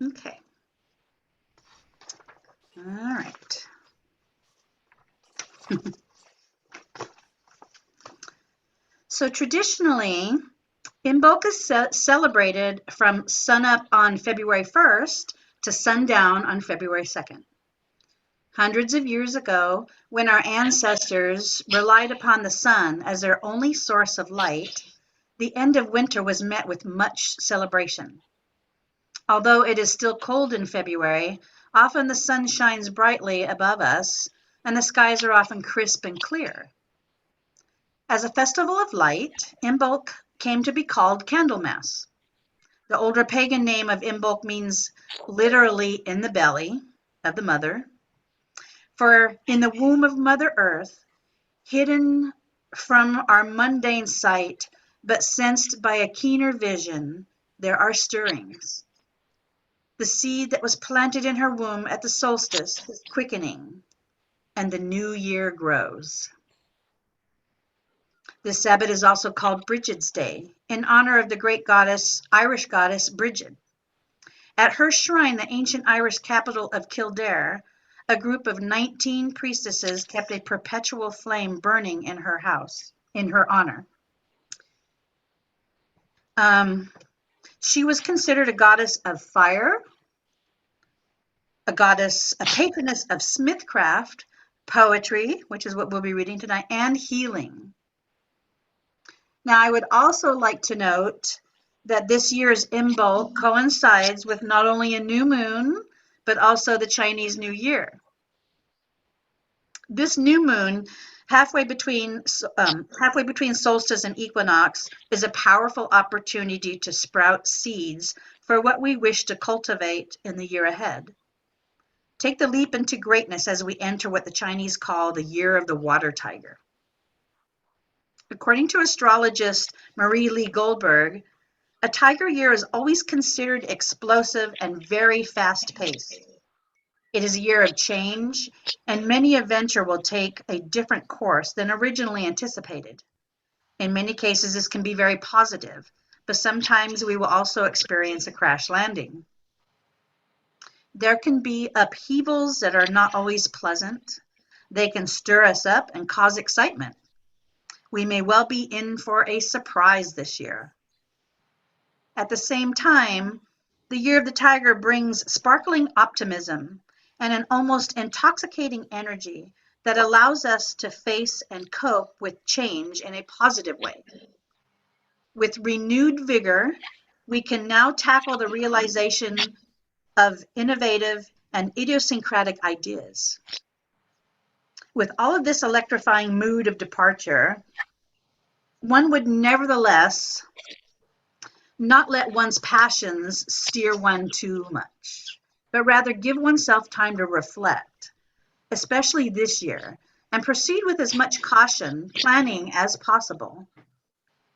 Okay. All right. So traditionally, Imbolc is celebrated from sunup on February 1st to sundown on February 2nd. Hundreds of years ago, when our ancestors relied upon the sun as their only source of light, the end of winter was met with much celebration. Although it is still cold in February, often the sun shines brightly above us, and the skies are often crisp and clear. As a festival of light, Imbolc came to be called Candlemas. The older pagan name of Imbolc means literally in the belly of the mother. For in the womb of Mother Earth, hidden from our mundane sight, but sensed by a keener vision, there are stirrings. The seed that was planted in her womb at the solstice is quickening, and the new year grows. This Sabbat is also called Brigid's Day, in honor of the great Irish goddess Brigid. At her shrine, the ancient Irish capital of Kildare, a group of 19 priestesses kept a perpetual flame burning in her house, in her honor. She was considered a goddess of fire, a patroness of smithcraft, poetry, which is what we'll be reading tonight, and healing. Now, I would also like to note that this year's Imbolc coincides with not only a new moon, but also the Chinese New Year. This new moon, halfway between solstice and equinox, is a powerful opportunity to sprout seeds for what we wish to cultivate in the year ahead. Take the leap into greatness as we enter what the Chinese call the year of the water tiger. According to astrologist Marie Lee Goldberg, a tiger year is always considered explosive and very fast-paced. It is a year of change, and many a venture will take a different course than originally anticipated. In many cases, this can be very positive, but sometimes we will also experience a crash landing. There can be upheavals that are not always pleasant. They can stir us up and cause excitement. We may well be in for a surprise this year. At the same time, the year of the tiger brings sparkling optimism and an almost intoxicating energy that allows us to face and cope with change in a positive way. With renewed vigor, we can now tackle the realization of innovative and idiosyncratic ideas. With all of this electrifying mood of departure, one would nevertheless not let one's passions steer one too much, but rather give oneself time to reflect, especially this year, and proceed with as much caution, planning as possible.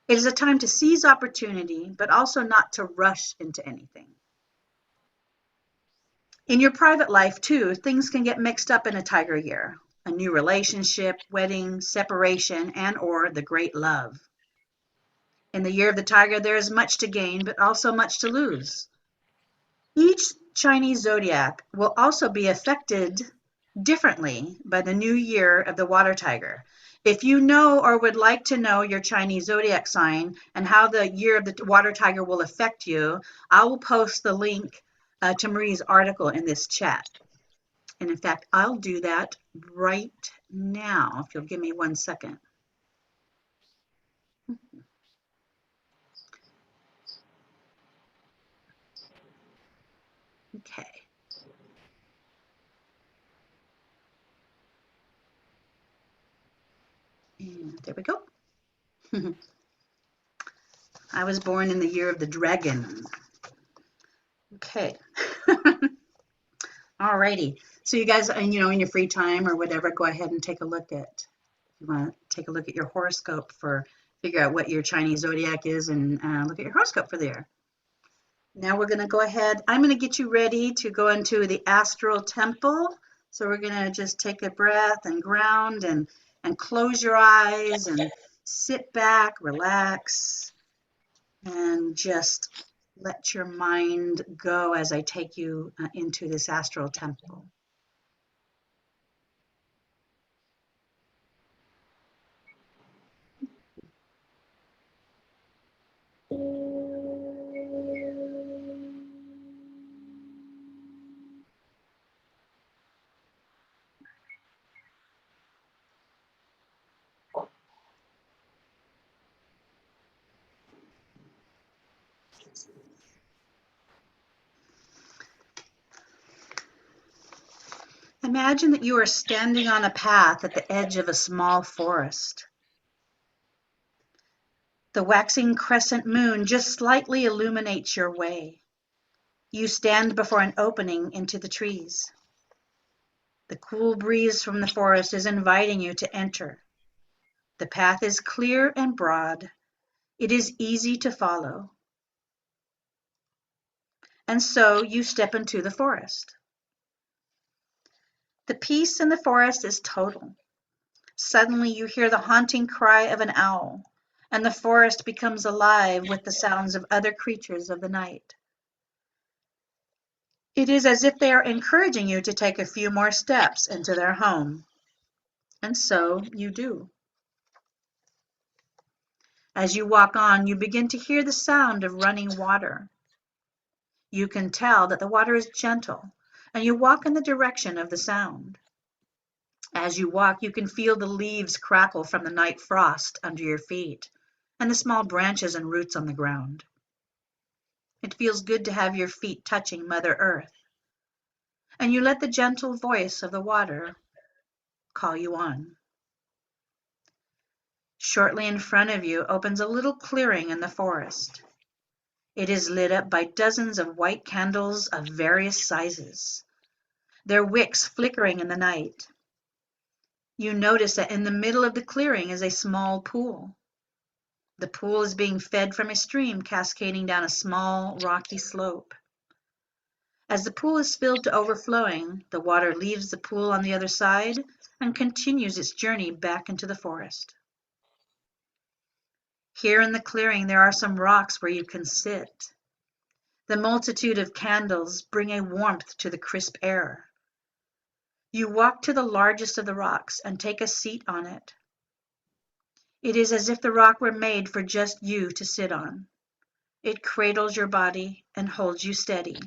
It is a time to seize opportunity, but also not to rush into anything. In your private life, too, things can get mixed up in a tiger year. A new relationship, wedding, separation, and/or the great love. In the year of the tiger, there is much to gain, but also much to lose. Each Chinese zodiac will also be affected differently by the new year of the water tiger. If you know or would like to know your Chinese zodiac sign and how the year of the water tiger will affect you, I will post the link to Marie's article in this chat. And in fact, I'll do that right now, if you'll give me 1 second. Okay. And there we go. I was born in the year of the dragon. Okay. Alrighty. So you guys, in your free time or whatever, go ahead and take a look at, if you want to take a look at your horoscope figure out what your Chinese zodiac is and look at your horoscope for the year. Now we're going to go ahead. I'm going to get you ready to go into the astral temple. So we're going to just take a breath and ground and close your eyes and sit back, relax, and just Let your mind go as I take you into this astral temple. Imagine that you are standing on a path at the edge of a small forest. The waxing crescent moon just slightly illuminates your way. You stand before an opening into the trees. The cool breeze from the forest is inviting you to enter. The path is clear and broad. It is easy to follow. And so you step into the forest. The peace in the forest is total. Suddenly you hear the haunting cry of an owl, and the forest becomes alive with the sounds of other creatures of the night. It is as if they are encouraging you to take a few more steps into their home. And so you do. As you walk on, you begin to hear the sound of running water. You can tell that the water is gentle, and you walk in the direction of the sound. As you walk, you can feel the leaves crackle from the night frost under your feet, and the small branches and roots on the ground. It feels good to have your feet touching Mother Earth, and you let the gentle voice of the water call you on. Shortly in front of you opens a little clearing in the forest. It is lit up by dozens of white candles of various sizes, their wicks flickering in the night. You notice that in the middle of the clearing is a small pool. The pool is being fed from a stream cascading down a small rocky slope. As the pool is filled to overflowing, the water leaves the pool on the other side and continues its journey back into the forest. Here in the clearing there are some rocks where you can sit. The multitude of candles bring a warmth to the crisp air. You walk to the largest of the rocks and take a seat on it. It is as if the rock were made for just you to sit on. It cradles your body and holds you steady.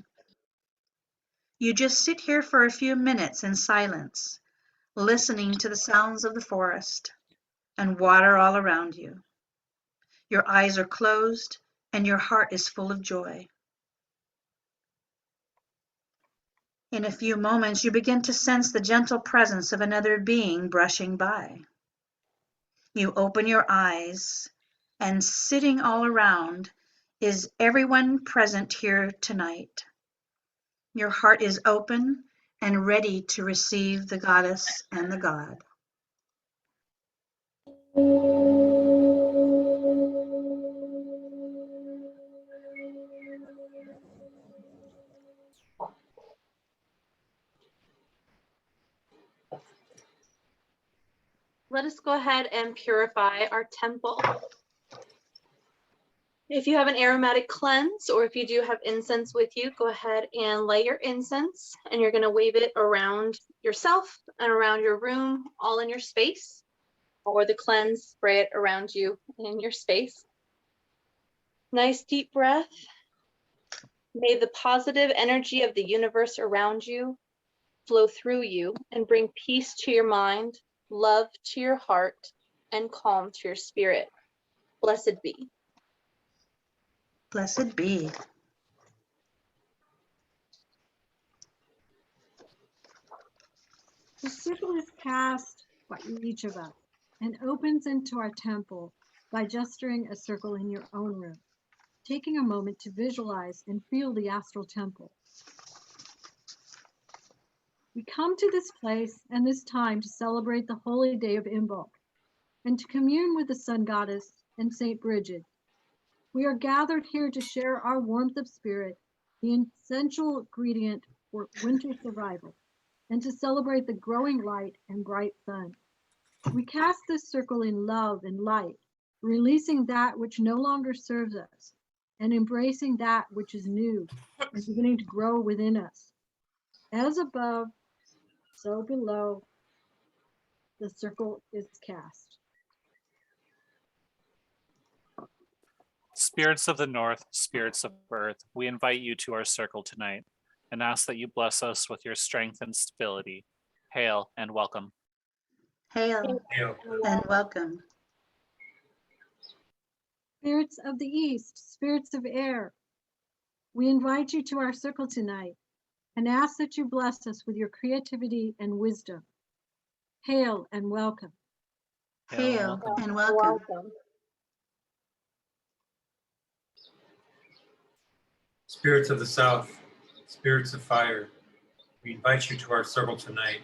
You just sit here for a few minutes in silence, listening to the sounds of the forest and water all around you. Your eyes are closed and your heart is full of joy. In a few moments, you begin to sense the gentle presence of another being brushing by. You open your eyes, and sitting all around is everyone present here tonight. Your heart is open and ready to receive the goddess and the god. Let us go ahead and purify our temple. If you have an aromatic cleanse, or if you do have incense with you, go ahead and lay your incense, and you're going to wave it around yourself and around your room, all in your space, or the cleanse, spray it around you in your space. Nice deep breath. May the positive energy of the universe around you flow through you and bring peace to your mind, love to your heart, and calm to your spirit. Blessed be. Blessed be. The circle is cast by each of us and opens into our temple by gesturing a circle in your own room, taking a moment to visualize and feel the astral temple. We come to this place and this time to celebrate the holy day of Imbolc and to commune with the sun goddess and Saint Brigid. We are gathered here to share our warmth of spirit, the essential ingredient for winter survival, and to celebrate the growing light and bright sun. We cast this circle in love and light, releasing that which no longer serves us, and embracing that which is new and beginning to grow within us. As above, so below, the circle is cast. Spirits of the north, spirits of earth, we invite you to our circle tonight and ask that you bless us with your strength and stability. Hail and welcome. Hail and welcome. Spirits of the east, spirits of air, we invite you to our circle tonight and ask that you bless us with your creativity and wisdom. Hail and welcome. Hail and welcome. Spirits of the south, spirits of fire, we invite you to our circle tonight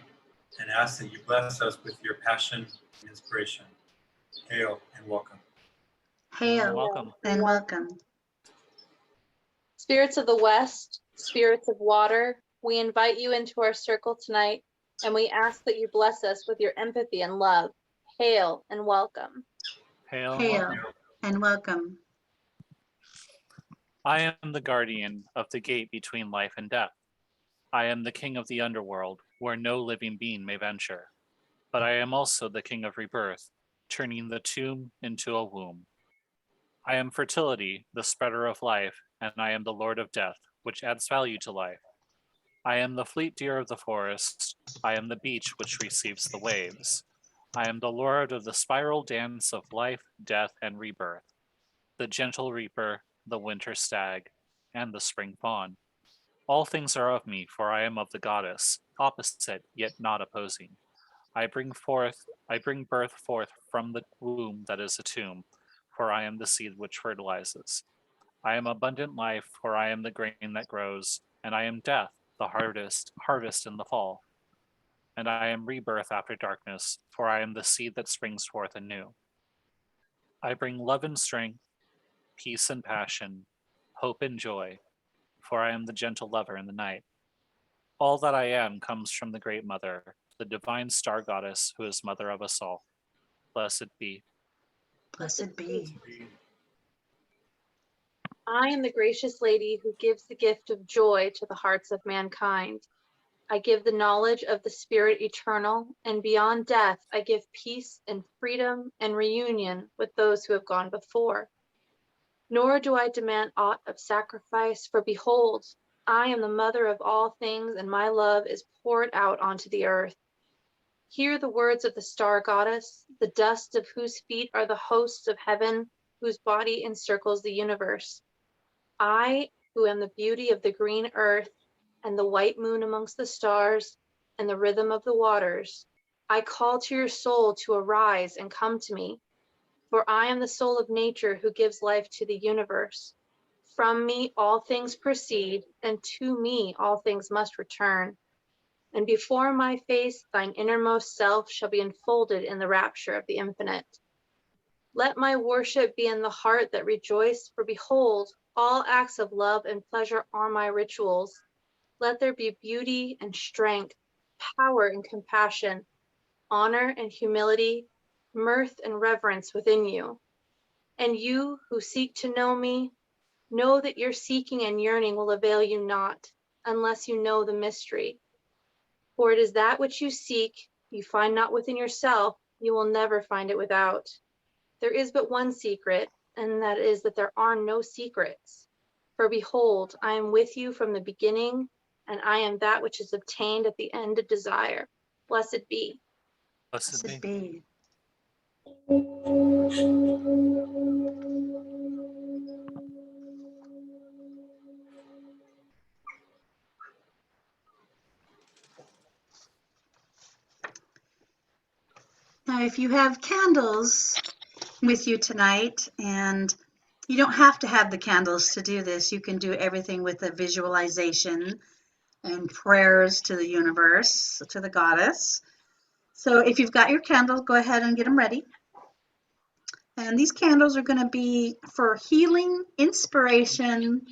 and ask that you bless us with your passion and inspiration. Hail and welcome. Hail Welcome. and welcome. Spirits of the west, spirits of water, we invite you into our circle tonight, and we ask that you bless us with your empathy and love. Hail and welcome. Hail and Hail welcome. and welcome. I am the guardian of the gate between life and death. I am the king of the underworld, where no living being may venture. But I am also the king of rebirth, turning the tomb into a womb. I am fertility, the spreader of life, and I am the lord of death, which adds value to life. I am the fleet deer of the forest. I am the beach which receives the waves. I am the lord of the spiral dance of life, death, and rebirth, the gentle reaper, the winter stag, and the spring fawn. All things are of me, for I am of the goddess, opposite yet not opposing. I bring birth forth from the womb that is a tomb, for I am the seed which fertilizes. I am abundant life, for I am the grain that grows, and I am death, the harvest in the fall. And I am rebirth after darkness, for I am the seed that springs forth anew. I bring love and strength, peace and passion, hope and joy, for I am the gentle lover in the night. All that I am comes from the Great Mother, the divine star goddess who is mother of us all. Blessed be. Blessed be. I am the gracious lady who gives the gift of joy to the hearts of mankind. I give the knowledge of the Spirit eternal, and beyond death I give peace and freedom and reunion with those who have gone before. Nor do I demand aught of sacrifice, for behold, I am the mother of all things, and my love is poured out onto the earth. Hear the words of the star goddess, the dust of whose feet are the hosts of heaven, whose body encircles the universe. I, who am the beauty of the green earth, and the white moon amongst the stars, and the rhythm of the waters, I call to your soul to arise and come to me, for I am the soul of nature who gives life to the universe. From me all things proceed, and to me all things must return. And before my face thine innermost self shall be enfolded in the rapture of the infinite. Let my worship be in the heart that rejoiced, for behold, all acts of love and pleasure are my rituals. Let there be beauty and strength, power and compassion, honor and humility, mirth and reverence within you. And you who seek to know me, know that your seeking and yearning will avail you not, unless you know the mystery. For it is that which you seek, you find not within yourself, you will never find it without. There is but one secret, and that is that there are no secrets. For behold, I am with you from the beginning, and I am that which is obtained at the end of desire. Blessed be. Blessed Blessed be. be. Now, if you have candles with you tonight, and you don't have to have the candles to do this, you can do everything with a visualization and prayers to the universe, to the goddess. So if you've got your candles, go ahead and get them ready. And these candles are going to be for healing, inspiration,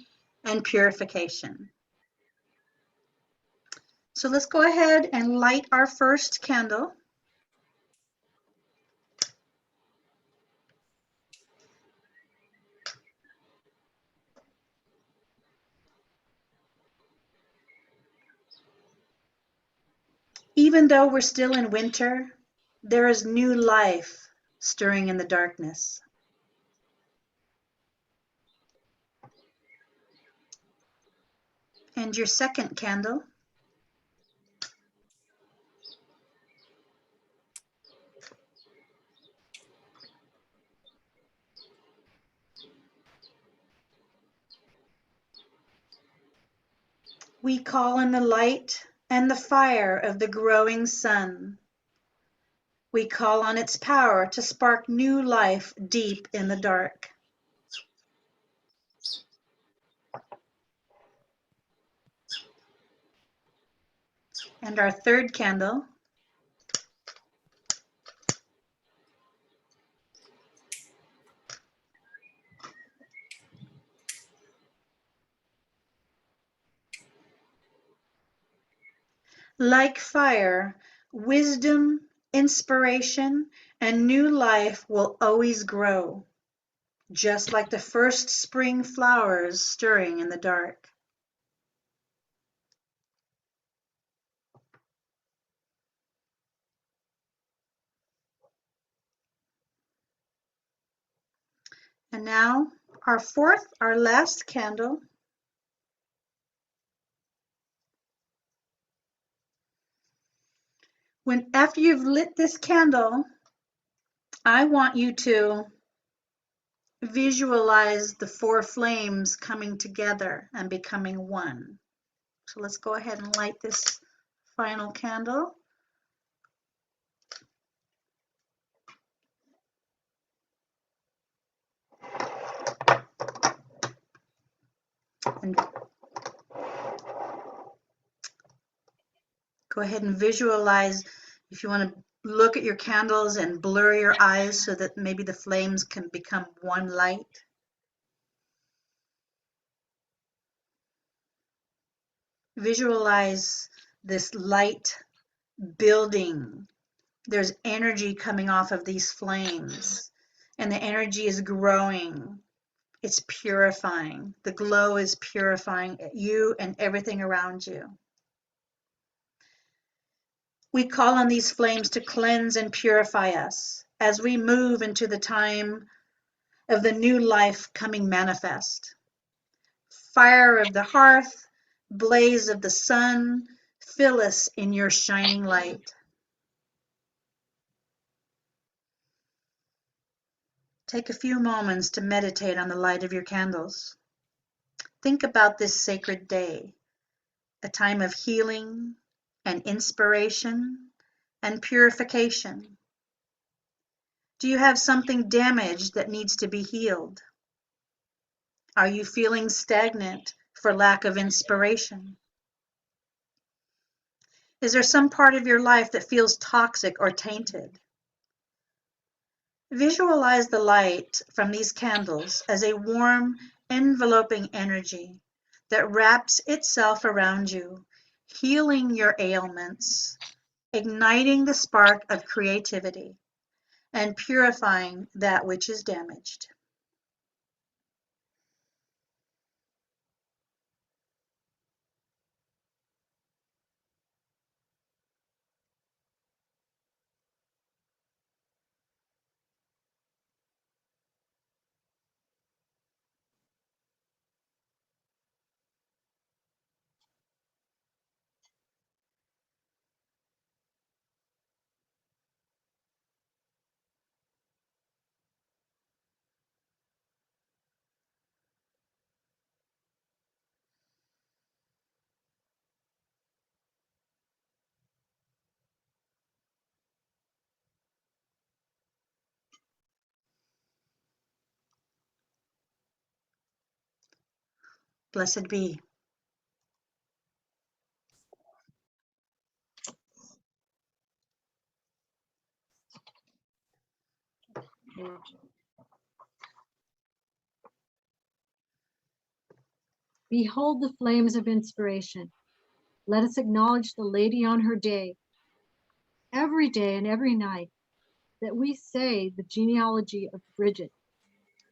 and purification. So let's go ahead and light our first candle. Even though we're still in winter, there is new life stirring in the darkness. And your second candle. We call in the light and the fire of the growing sun. We call on its power to spark new life deep in the dark. And our third candle. Like fire, wisdom, inspiration, and new life will always grow, just like the first spring flowers stirring in the dark. And now our last candle. After you've lit this candle, I want you to visualize the four flames coming together and becoming one. So let's go ahead and light this final candle. And go ahead and visualize. If you want to look at your candles and blur your eyes so that maybe the flames can become one light. Visualize this light building. There's energy coming off of these flames, and the energy is growing. It's purifying. The glow is purifying you and everything around you. We call on these flames to cleanse and purify us as we move into the time of the new life coming manifest. Fire of the hearth, blaze of the sun, fill us in your shining light. Take a few moments to meditate on the light of your candles. Think about this sacred day, a time of healing and inspiration and purification. Do you have something damaged that needs to be healed? Are you feeling stagnant for lack of inspiration? Is there some part of your life that feels toxic or tainted? Visualize the light from these candles as a warm, enveloping energy that wraps itself around you, healing your ailments, igniting the spark of creativity, and purifying that which is damaged. Blessed be. Behold the flames of inspiration. Let us acknowledge the lady on her day, every day and every night, that we say the genealogy of Brigid.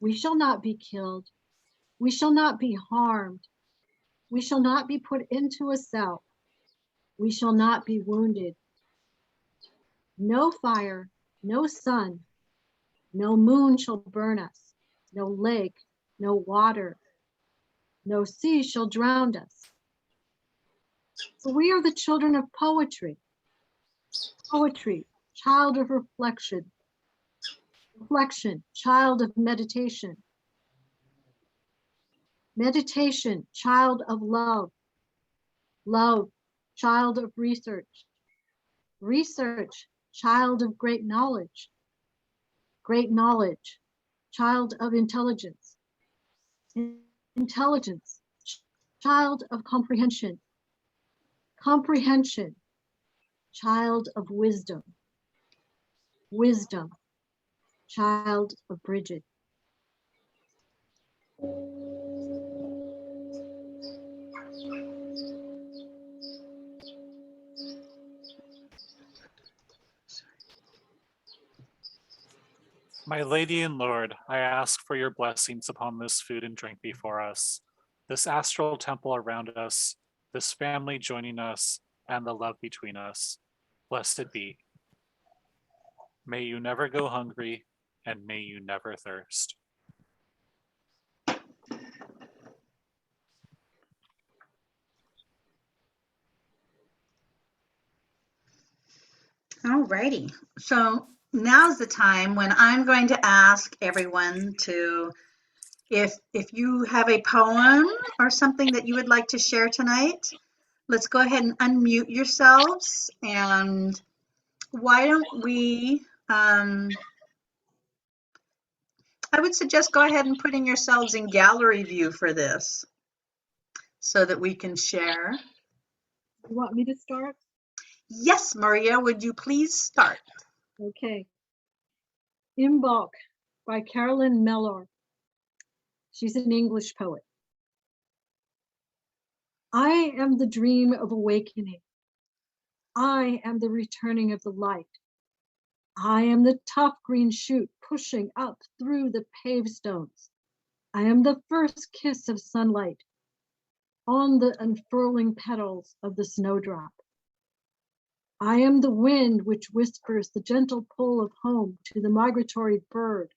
We shall not be killed. We shall not be harmed. We shall not be put into a cell. We shall not be wounded. No fire, no sun, no moon shall burn us, no lake, no water, no sea shall drown us. For we are the children of poetry. Poetry, child of reflection. Reflection, child of meditation. Meditation, child of love. Love, child of research. Research, child of great knowledge. Great knowledge, child of intelligence. Intelligence, child of comprehension. Comprehension, child of wisdom. Wisdom, child of Brigid. My Lady and Lord, I ask for your blessings upon this food and drink before us, this astral temple around us, this family joining us, and the love between us. Blessed be. May you never go hungry, and may you never thirst. All righty. So now's the time when I'm going to ask everyone to, if you have a poem or something that you would like to share tonight, let's go ahead and unmute yourselves. And why don't we, I would suggest go ahead and putting yourselves in gallery view for this so that we can share. You want me to start? Yes, Maria, would you please start? Okay. Imbolc by Carolyn Mellor. She's an English poet. I am the dream of awakening. I am the returning of the light. I am the tough green shoot pushing up through the paved stones. I am the first kiss of sunlight on the unfurling petals of the snowdrop. I am the wind which whispers the gentle pull of home to the migratory bird.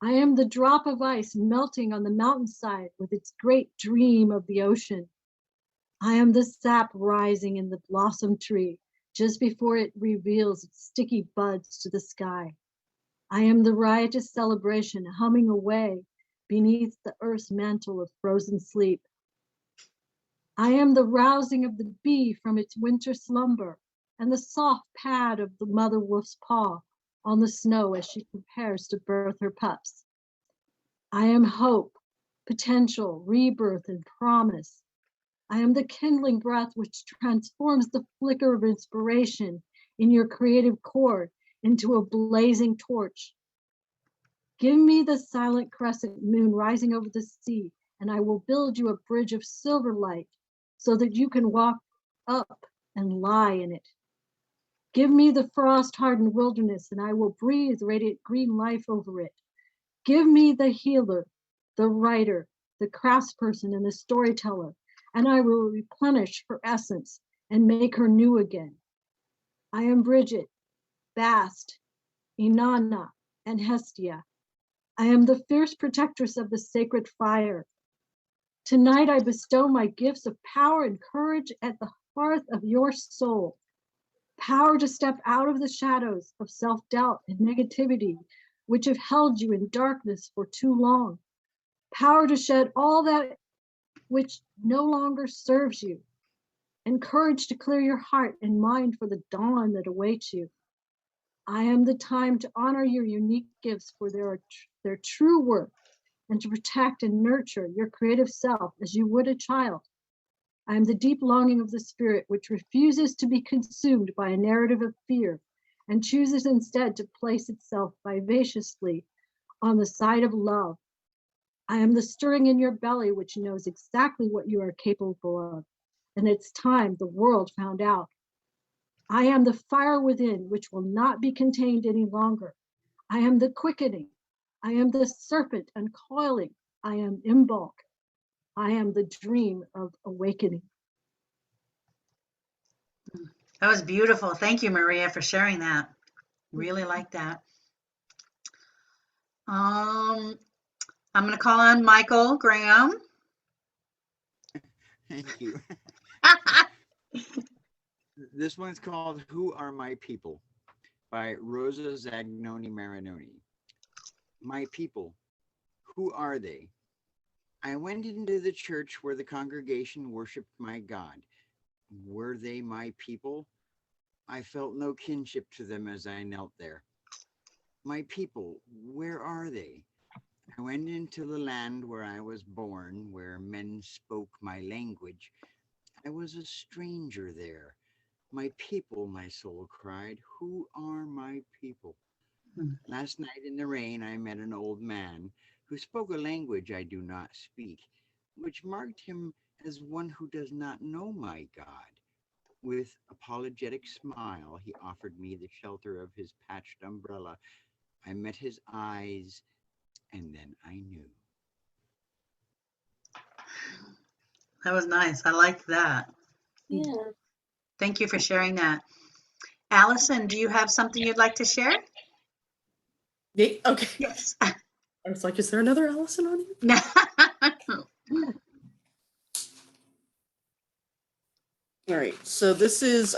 I am the drop of ice melting on the mountainside with its great dream of the ocean. I am the sap rising in the blossom tree just before it reveals its sticky buds to the sky. I am the riotous celebration humming away beneath the earth's mantle of frozen sleep. I am the rousing of the bee from its winter slumber and the soft pad of the mother wolf's paw on the snow as she prepares to birth her pups. I am hope, potential, rebirth, and promise. I am the kindling breath which transforms the flicker of inspiration in your creative core into a blazing torch. Give me the silent crescent moon rising over the sea, and I will build you a bridge of silver light so that you can walk up and lie in it. Give me the frost-hardened wilderness, and I will breathe radiant green life over it. Give me the healer, the writer, the craftsperson, and the storyteller, and I will replenish her essence and make her new again. I am Brigid, Bast, Inanna, and Hestia. I am the fierce protectress of the sacred fire. Tonight I bestow my gifts of power and courage at the hearth of your soul. Power to step out of the shadows of self-doubt and negativity, which have held you in darkness for too long. Power to shed all that which no longer serves you. And courage to clear your heart and mind for the dawn that awaits you. I am the time to honor your unique gifts for their true worth and to protect and nurture your creative self as you would a child. I am the deep longing of the spirit which refuses to be consumed by a narrative of fear and chooses instead to place itself vivaciously on the side of love. I am the stirring in your belly which knows exactly what you are capable of, and it's time the world found out. I am the fire within which will not be contained any longer. I am the quickening. I am the serpent uncoiling. I am Imbolc. I am the dream of awakening. That was beautiful. Thank you, Maria, for sharing that. Really like that. I'm going to call on Michael Graham. Thank you. This one's called Who Are My People by Rosa Zagnoni Marinoni. My people, who are they? I went into the church where the congregation worshiped my God. Were they my people? I felt no kinship to them as I knelt there. My people, where are they? I went into the land where I was born, where men spoke my language. I was a stranger there. My people, my soul cried, who are my people? Last night in the rain, I met an old man who spoke a language I do not speak, which marked him as one who does not know my God. With apologetic smile, he offered me the shelter of his patched umbrella. I met his eyes, and then I knew. That was nice. I liked that. Yeah. Thank you for sharing that. Allison, do you have something you'd like to share? Yeah, okay. Yes. I was like, is there another Allison on here? All right. So this is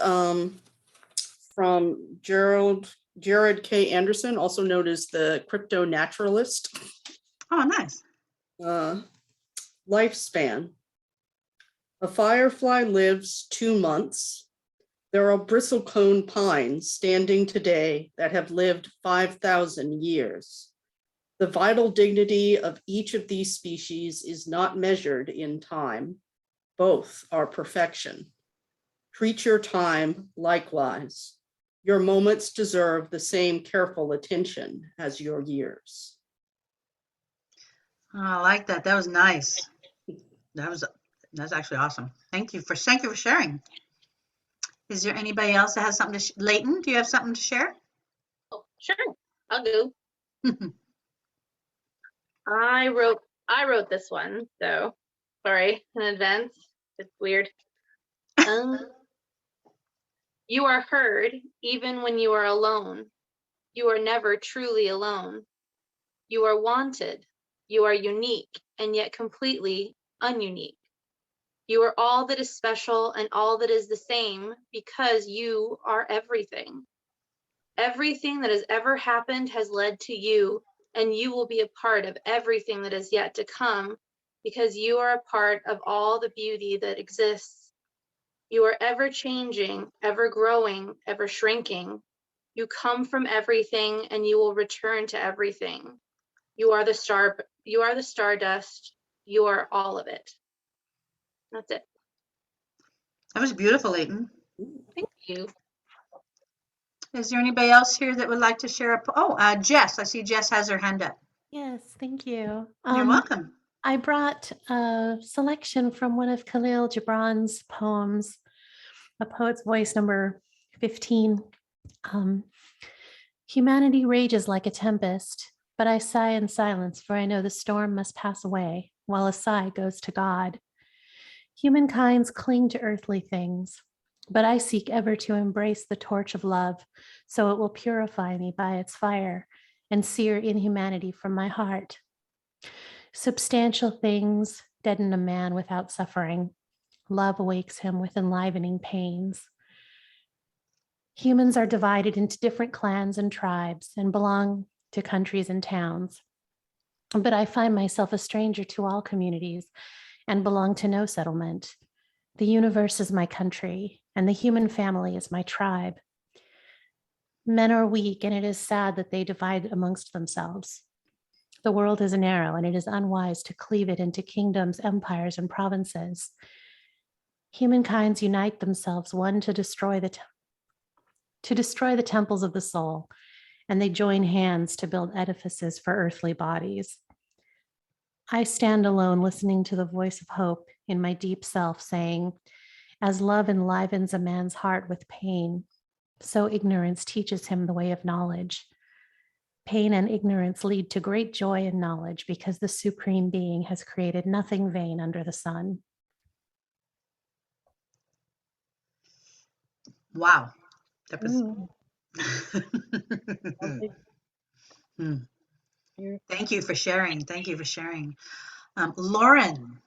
from Jared K. Anderson, also known as the crypto naturalist. Oh, nice. Lifespan. A firefly lives 2 months. There are bristlecone pines standing today that have lived 5,000 years. The vital dignity of each of these species is not measured in time. Both are perfection. Treat your time likewise. Your moments deserve the same careful attention as your years. Oh, I like that. That was nice. That's actually awesome. Thank you for sharing. Is there anybody else that has something to Leighton, do you have something to share? Oh, sure. I'll go. I wrote this one, so sorry in advance. It's weird. You are heard even when you are alone. You are never truly alone. You are wanted. You are unique and yet completely ununique. You are all that is special and all that is the same because you are everything. Everything that has ever happened has led to you, and you will be a part of everything that is yet to come because you are a part of all the beauty that exists. You are ever changing, ever growing, ever shrinking. You come from everything and you will return to everything. You are the stardust. You are all of it. That's it. That was beautiful, Leighton. Thank you. Is there anybody else here that would like to share Jess. I see Jess has her hand up. Yes, thank you. You're welcome. I brought a selection from one of Khalil Gibran's poems, A Poet's Voice, number 15. Humanity rages like a tempest, but I sigh in silence, for I know the storm must pass away, while a sigh goes to God. Humankind's cling to earthly things, but I seek ever to embrace the torch of love, so it will purify me by its fire and sear inhumanity from my heart. Substantial things deaden a man without suffering. Love awakes him with enlivening pains. Humans are divided into different clans and tribes and belong to countries and towns. But I find myself a stranger to all communities and belong to no settlement. The universe is my country, and the human family is my tribe. Men are weak, and it is sad that they divide amongst themselves. The world is narrow, and it is unwise to cleave it into kingdoms, empires, and provinces. Humankinds unite themselves, one to destroy the temples of the soul, and they join hands to build edifices for earthly bodies. I stand alone, listening to the voice of hope in my deep self, saying, as love enlivens a man's heart with pain, so ignorance teaches him the way of knowledge. Pain and ignorance lead to great joy and knowledge because the Supreme Being has created nothing vain under the sun. Wow. That was. Mm, lovely. Hmm. Here. Thank you for sharing. Thank you for sharing. Lauren.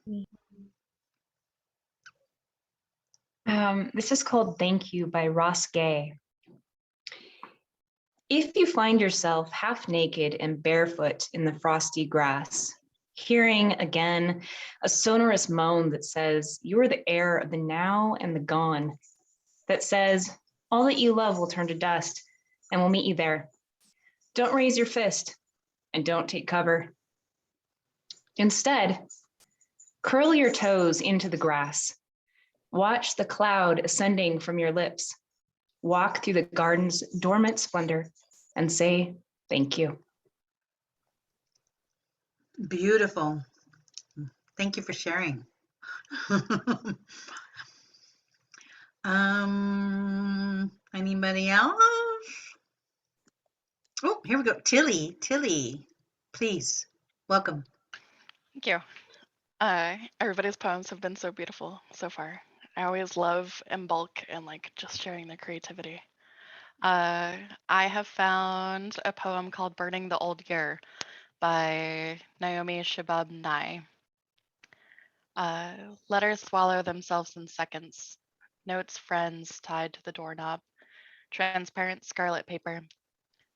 This is called Thank You by Ross Gay. If you find yourself half naked and barefoot in the frosty grass, hearing again a sonorous moan that says, you are the heir of the now and the gone, that says, all that you love will turn to dust and will meet you there. Don't raise your fist and don't take cover. Instead, curl your toes into the grass. Watch the cloud ascending from your lips. Walk through the garden's dormant splendor and say thank you. Beautiful. Thank you for sharing. Anybody else? Oh, here we go. Tilly, please, welcome. Thank you. Everybody's poems have been so beautiful so far. I always love Imbolc and like just sharing their creativity. I have found a poem called Burning the Old Year by Naomi Shibab Nye. Letters swallow themselves in seconds. Notes, friends tied to the doorknob. Transparent scarlet paper.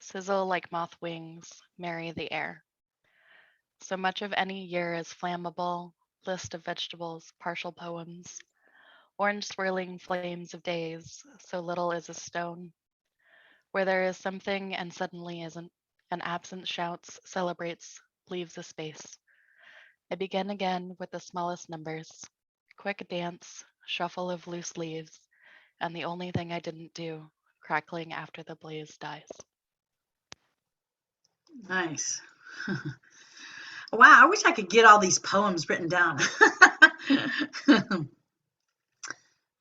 Sizzle like moth wings, marry the air. So much of any year is flammable, list of vegetables, partial poems. Orange swirling flames of days, so little is a stone. Where there is something and suddenly isn't, an absence shouts, celebrates, leaves a space. I begin again with the smallest numbers. Quick dance, shuffle of loose leaves, and the only thing I didn't do, crackling after the blaze dies. Nice. Wow, I wish I could get all these poems written down.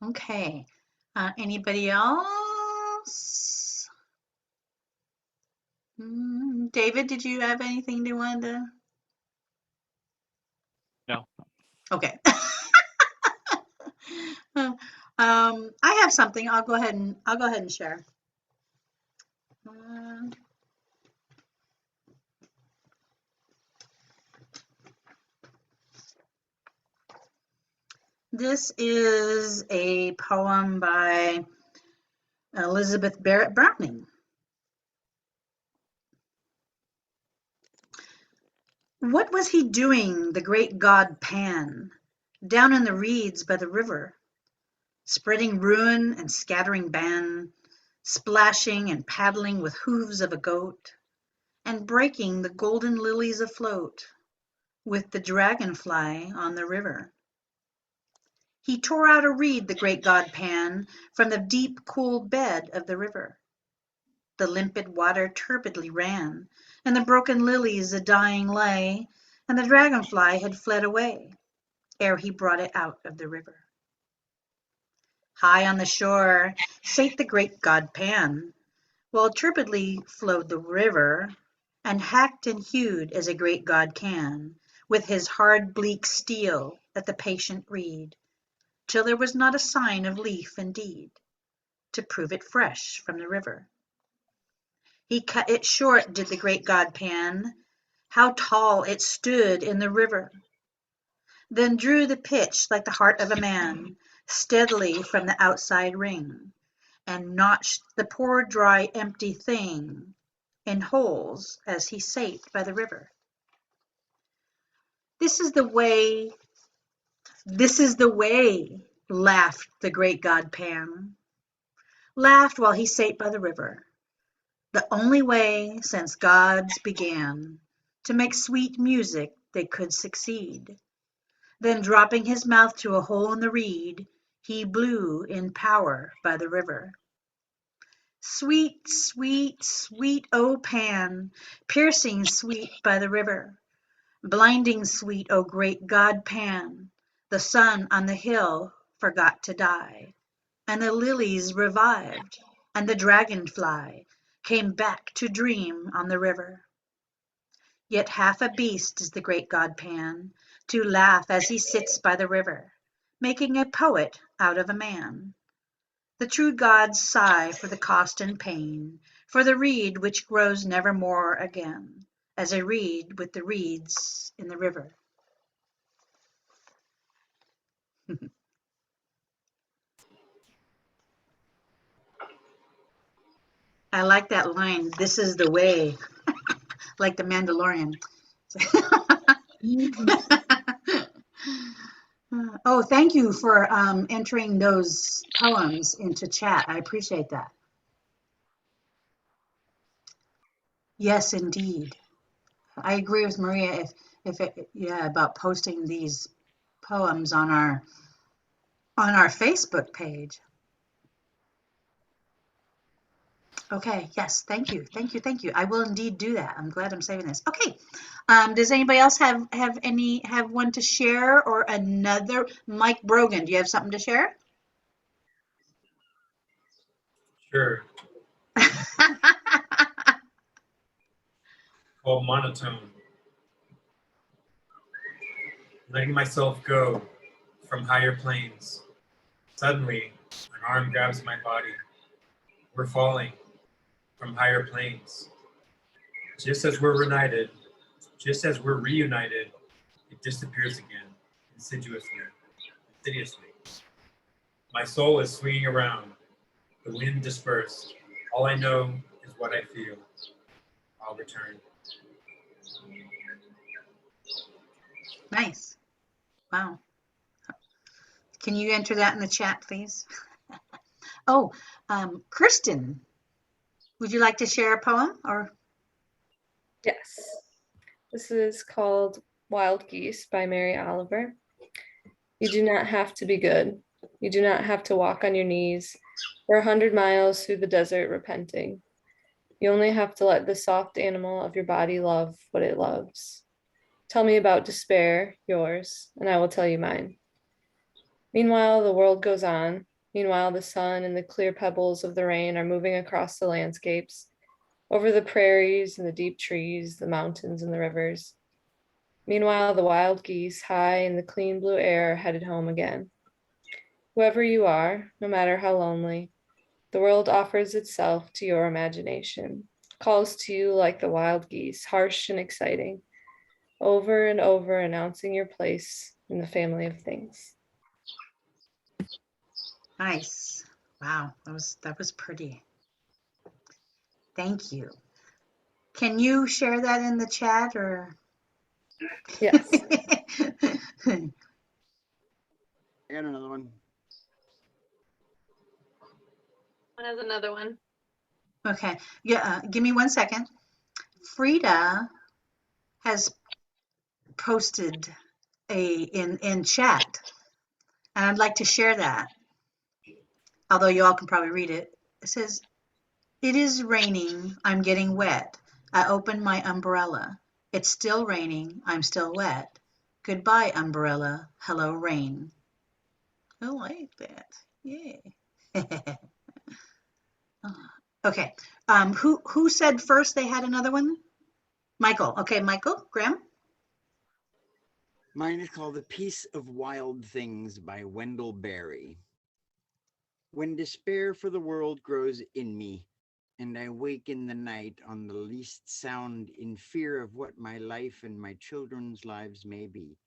Okay. Anybody else? David, did you have anything you wanted to? No. Okay. I have something. I'll go ahead and share. This is a poem by Elizabeth Barrett Browning. What was he doing, the great god Pan, down in the reeds by the river, spreading ruin and scattering ban, splashing and paddling with hooves of a goat, and breaking the golden lilies afloat with the dragonfly on the river? He tore out a reed, the great god Pan, from the deep, cool bed of the river. The limpid water turbidly ran, and the broken lilies a-dying lay, and the dragonfly had fled away, ere he brought it out of the river. High on the shore sate the great god Pan, while turbidly flowed the river, and hacked and hewed as a great god can, with his hard bleak steel at the patient reed, till there was not a sign of leaf indeed, to prove it fresh from the river. He cut it short, did the great god Pan, how tall it stood in the river, then drew the pitch like the heart of a man, steadily from the outside ring, and notched the poor dry empty thing in holes as he sate by the river. This is the way, laughed the great god Pan, laughed while he sate by the river. The only way since gods began to make sweet music they could succeed. Then dropping his mouth to a hole in the reed, he blew in power by the river. Sweet, sweet, sweet, O Pan, piercing sweet by the river. Blinding sweet, O great god Pan, the sun on the hill forgot to die, and the lilies revived, and the dragonfly came back to dream on the river. Yet half a beast is the great god Pan, to laugh as he sits by the river, making a poet out of a man. The true gods sigh for the cost and pain, for the reed which grows nevermore again, as a reed with the reeds in the river. I like that line, this is the way, like the Mandalorian. Oh, thank you for entering those poems into chat. I appreciate that. Yes, indeed. I agree with Maria about posting these poems on our Facebook page. Okay, yes, thank you. I will indeed do that. I'm glad I'm saving this. Okay. Does anybody else have one to share or another? Mike Brogan, do you have something to share? Sure. Called monotone. Letting myself go from higher planes. Suddenly, an arm grabs my body. We're falling from higher planes. Just as we're reunited, it disappears again, insidiously. My soul is swinging around. The wind dispersed. All I know is what I feel. I'll return. Nice. Wow. Can you enter that in the chat, please? Oh, Kristen, would you like to share a poem or? Yes. This is called Wild Geese by Mary Oliver. You do not have to be good. You do not have to walk on your knees for 100 miles through the desert repenting. You only have to let the soft animal of your body love what it loves. Tell me about despair, yours, and I will tell you mine. Meanwhile, the world goes on. Meanwhile, the sun and the clear pebbles of the rain are moving across the landscapes, over the prairies and the deep trees, the mountains and the rivers. Meanwhile, the wild geese, high in the clean blue air, are headed home again. Whoever you are, no matter how lonely, the world offers itself to your imagination, calls to you like the wild geese, harsh and exciting, over and over announcing your place in the family of things. Nice. Wow, that was pretty. Thank you. Can you share that in the chat or? Yes. I got another one. One has another one. Okay. Yeah. Give me 1 second. Frida has posted in chat, and I'd like to share that. Although you all can probably read it. It says, "It is raining. I'm getting wet. I opened my umbrella. It's still raining. I'm still wet. Goodbye, umbrella. Hello, rain." I like that. Yay. Okay. Who said first they had another one? Michael. Okay, Michael Graham. Mine is called The Peace of Wild Things by Wendell Berry. When despair for the world grows in me, and I wake in the night on the least sound in fear of what my life and my children's lives may be,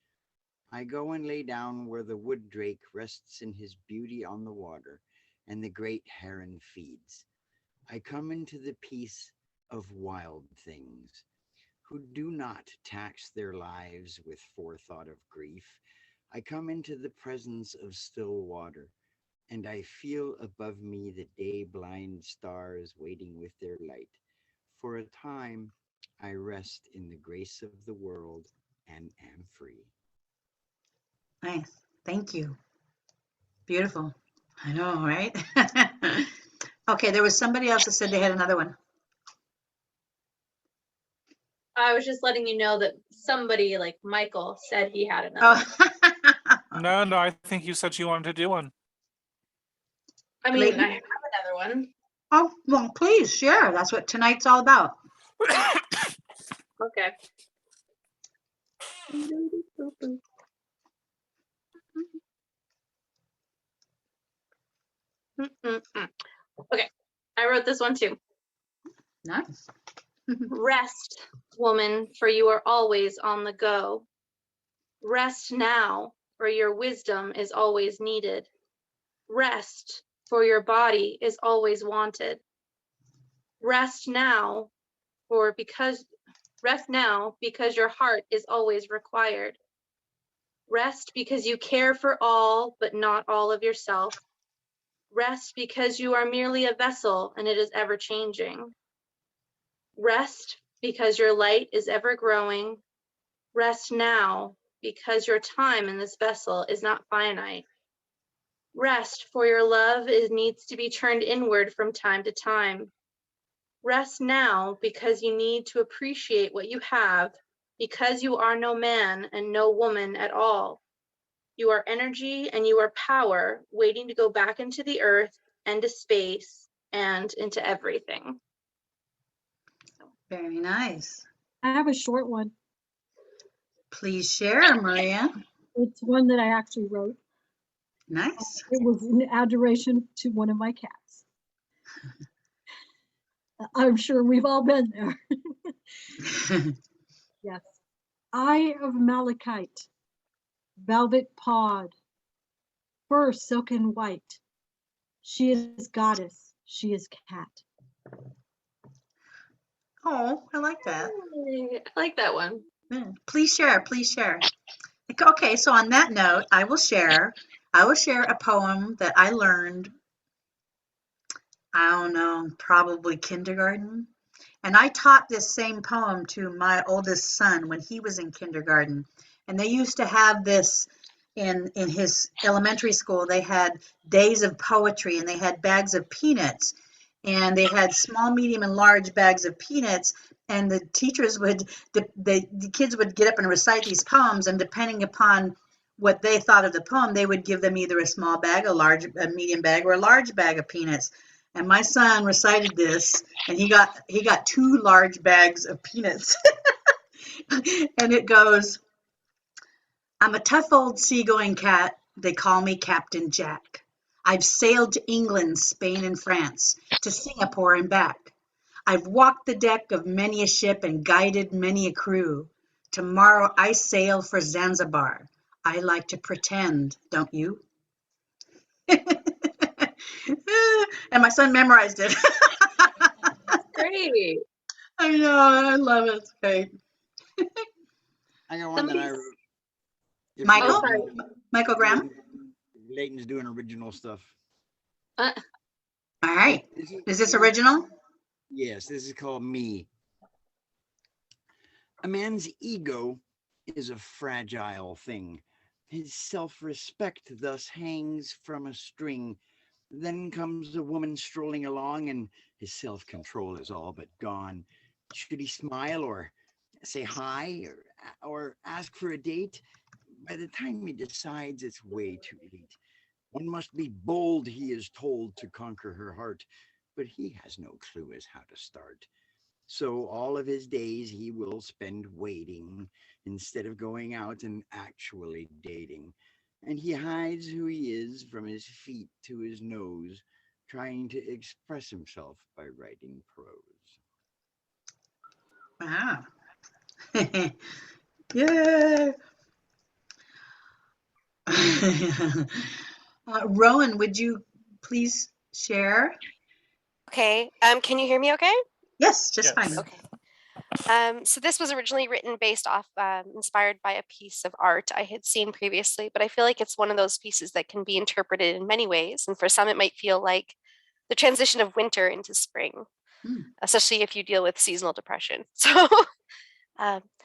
I go and lay down where the wood drake rests in his beauty on the water, and the great heron feeds. I come into the peace of wild things, who do not tax their lives with forethought of grief. I come into the presence of still water, and I feel above me the day-blind stars waiting with their light. For a time, I rest in the grace of the world and am free. Nice. Thank you. Beautiful. I know, right? Okay, there was somebody else that said they had another one. I was just letting you know that somebody like Michael said he had another one. No, I think you said you wanted to do one. I mean, Lady? I have another one. Oh, well, please share. That's what tonight's all about. Okay. this one too. Nice. Rest, woman, for you are always on the go. Rest now, for your wisdom is always needed. Rest, for your body is always wanted. Rest now, because your heart is always required. Rest because you care for all, but not all of yourself. Rest because you are merely a vessel and it is ever changing. Rest because your light is ever growing. Rest now because your time in this vessel is not finite. Rest, for your love needs to be turned inward from time to time. Rest now because you need to appreciate what you have, because you are no man and no woman at all. You are energy and you are power waiting to go back into the earth and to space and into everything. Very nice. I have a short one. Please share, Maria. It's one that I actually wrote. Nice. It was in adoration to one of my cats. I'm sure we've all been there. Yes. Eye of malachite, velvet pawed, fur silken white. She is goddess, she is cat. Oh, I like that. I like that one. Yeah. Please share, please share. Okay, so on that note, I will share a poem that I learned, I don't know, probably kindergarten. And I taught this same poem to my oldest son when he was in kindergarten. And they used to have this in his elementary school. They had days of poetry and they had bags of peanuts. And they had small, medium, and large bags of peanuts. And the teachers the kids would get up and recite these poems. And depending upon what they thought of the poem, they would give them either a small bag, a medium bag, or a large bag of peanuts. And my son recited this, and he got 2 large bags of peanuts. And it goes, I'm a tough old seagoing cat. They call me Captain Jack. I've sailed to England, Spain, and France, to Singapore and back. I've walked the deck of many a ship and guided many a crew. Tomorrow I sail for Zanzibar. I like to pretend, don't you? And my son memorized it. Great. I know, I love it. It's great. I got one that I Somebody's- wrote. If Michael? Leighton- Michael Graham? Leighton's doing original stuff. All right. Is this original? Yes, this is called Me. A man's ego is a fragile thing. His self-respect thus hangs from a string. Then comes a woman strolling along and his self-control is all but gone. Should he smile or say hi or ask for a date? By the time he decides, it's way too late. One must be bold, he is told, to conquer her heart, but he has no clue as how to start. So all of his days he will spend waiting instead of going out and actually dating. And he hides who he is from his feet to his nose, trying to express himself by writing prose. Wow. Yay. Rowan, would you please share? Okay. Can you hear me okay? Yes, just Yes. fine. Okay. So this was originally written based off, inspired by a piece of art I had seen previously, but I feel like it's one of those pieces that can be interpreted in many ways. And for some, it might feel like the transition of winter into spring, especially if you deal with seasonal depression. So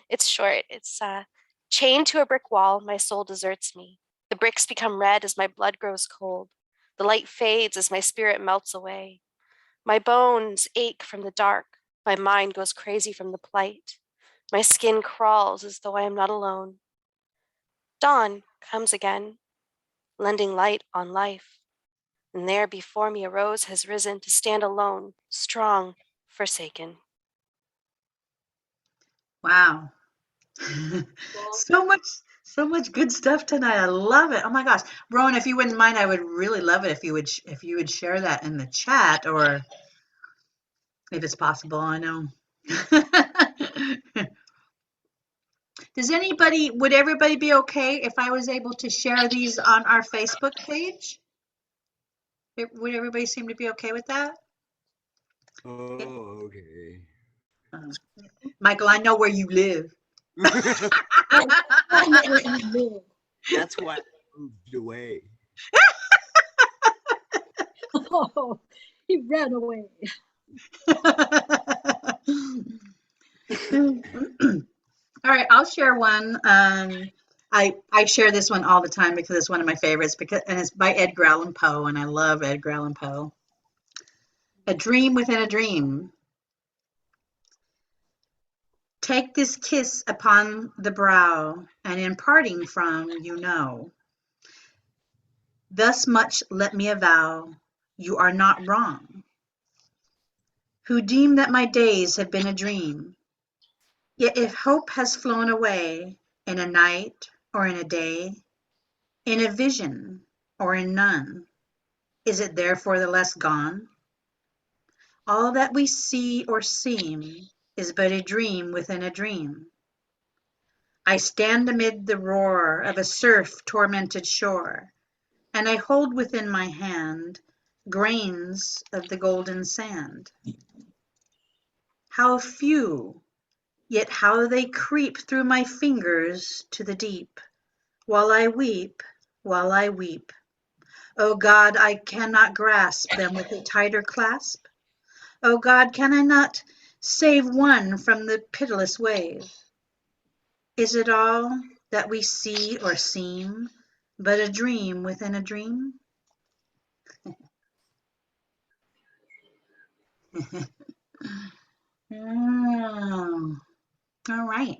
it's short. It's chained to a brick wall, my soul deserts me. The bricks become red as my blood grows cold. The light fades as my spirit melts away. My bones ache from the dark. My mind goes crazy from the plight. My skin crawls as though I am not alone. Dawn comes again, lending light on life. And there before me a rose has risen to stand alone, strong, forsaken. Wow. So much good stuff tonight. I love it. Oh my gosh. Rowan, if you wouldn't mind, I would really love it if you would share that in the chat, or if it's possible, I know. Would everybody be okay if I was able to share these on our Facebook page? Would everybody seem to be okay with that? Oh, okay. Michael, I know where you live. That's why I moved away. Oh, he ran away. All right, I'll share one. I share this one all the time because it's one of my favorites, and it's by Edgar Allan Poe, and I love Edgar Allan Poe. A dream within a dream. Take this kiss upon the brow, and in parting from, you know. Thus much let me avow, you are not wrong, who deem that my days have been a dream. Yet if hope has flown away in a night or in a day, in a vision or in none, is it therefore the less gone? All that we see or seem is but a dream within a dream. I stand amid the roar of a surf-tormented shore, and I hold within my hand grains of the golden sand. How few, yet how they creep through my fingers to the deep, while I weep, while I weep. O God, I cannot grasp them with a tighter clasp. O God, can I not save one from the pitiless wave? Is it all that we see or seem but a dream within a dream? Oh, all right.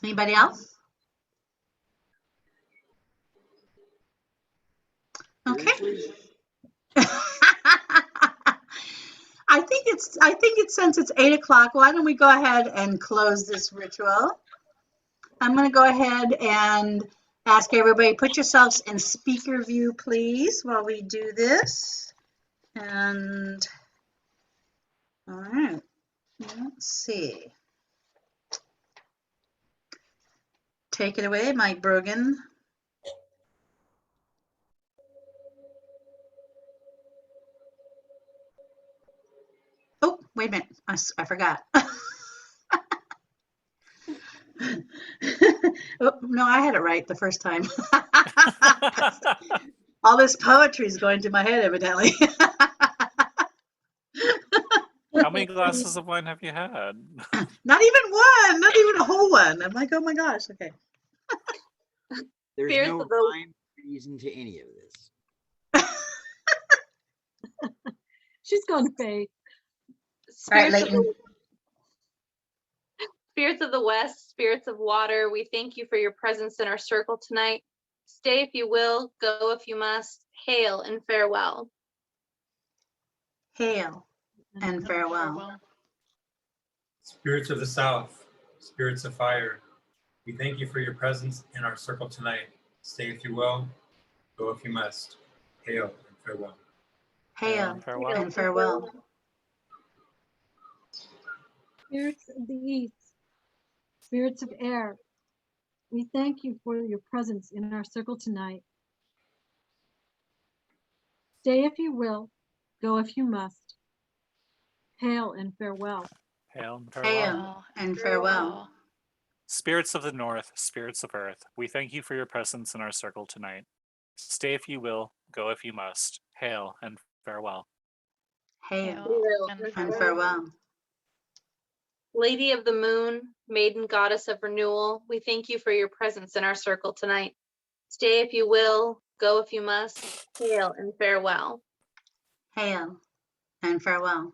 Anybody else? Okay. I think it's since it's 8 o'clock, why don't we go ahead and close this ritual? I'm going to go ahead and ask everybody, put yourselves in speaker view, please, while we do this. And all right, let's see. Take it away, Mike Brogan. Oh, wait a minute, I forgot. Oh, no, I had it right the first time. All this poetry is going to my head, evidently. How many glasses of wine have you had? Not even one, not even a whole one. I'm like, oh my gosh, okay. There's Spirits no of the- rhyme or reason to any of this. She's gone fake. All right, Spirits of the Leighton. Spirits of the West, spirits of water, we thank you for your presence in our circle tonight. Stay if you will, go if you must. Hail and farewell. Hail and farewell. Spirits of the South, spirits of fire, we thank you for your presence in our circle tonight. Stay if you will, go if you must. Hail and farewell. Hail and farewell. and farewell. Spirits of the east, spirits of air, we thank you for your presence in our circle tonight. Stay if you will, go if you must. Hail and farewell. Hail and farewell. Hail and farewell. Spirits of the north, spirits of earth, we thank you for your presence in our circle tonight. Stay if you will, go if you must. Hail and farewell. Hail Hail and farewell. Lady of the Moon, maiden goddess of renewal, we thank you for your presence in our circle tonight. Stay if you will, go if you must. Hail and farewell. Hail and farewell.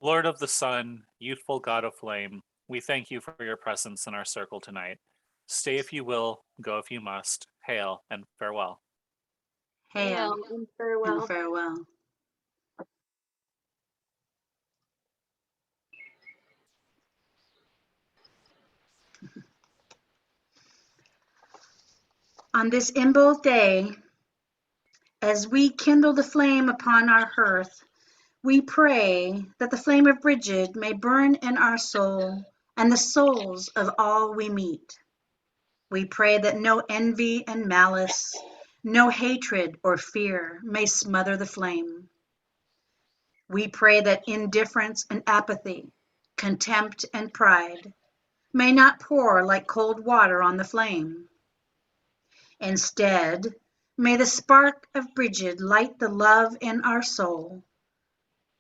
Lord of the sun, youthful god of flame, we thank you for your presence in our circle tonight. Stay if you will, go if you must. Hail and farewell. Hail and farewell. and farewell. On this Imbolc day, as we kindle the flame upon our hearth, We pray that the flame of Brigid may burn in our soul and the souls of all we meet. We pray that no envy and malice, no hatred or fear may smother the flame. We pray that indifference and apathy, contempt and pride may not pour like cold water on the flame. Instead, may the spark of Brigid light the love in our soul,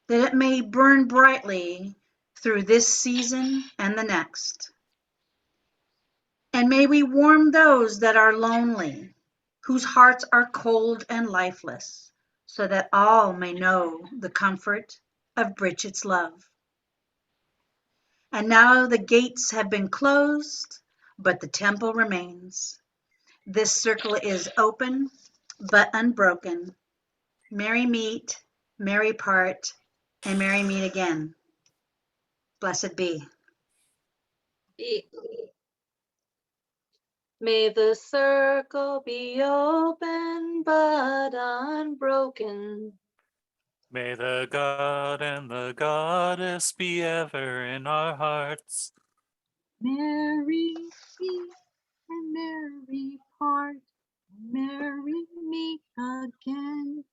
that it may burn brightly through this season and the next. And may we warm those that are lonely, whose hearts are cold and lifeless, so that all may know the comfort of Brigid's love. And now the gates have been closed, but the temple remains. This circle is open, but unbroken. Merry meet, merry part, and merry meet again. Blessed be. May the circle be open but unbroken. May the God and the Goddess be ever in our hearts. Merry meet and merry part, merry meet again.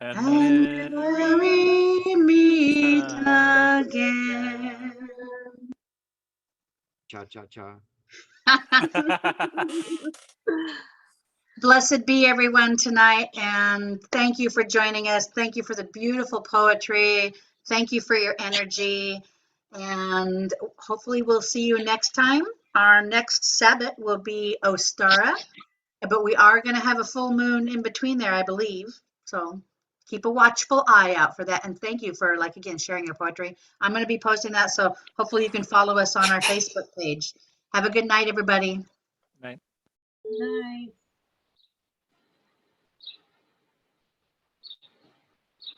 And And merry meet again. Cha cha cha. Blessed be everyone tonight, and thank you for joining us. Thank you for the beautiful poetry. Thank you for your energy, and hopefully we'll see you next time. Our next Sabbat will be Ostara, but we are going to have a full moon in between there, I believe. So keep a watchful eye out for that, and thank you for, like, again, sharing your poetry. I'm going to be posting that, so hopefully you can follow us on our Facebook page. Have a good night, everybody. Night. Night.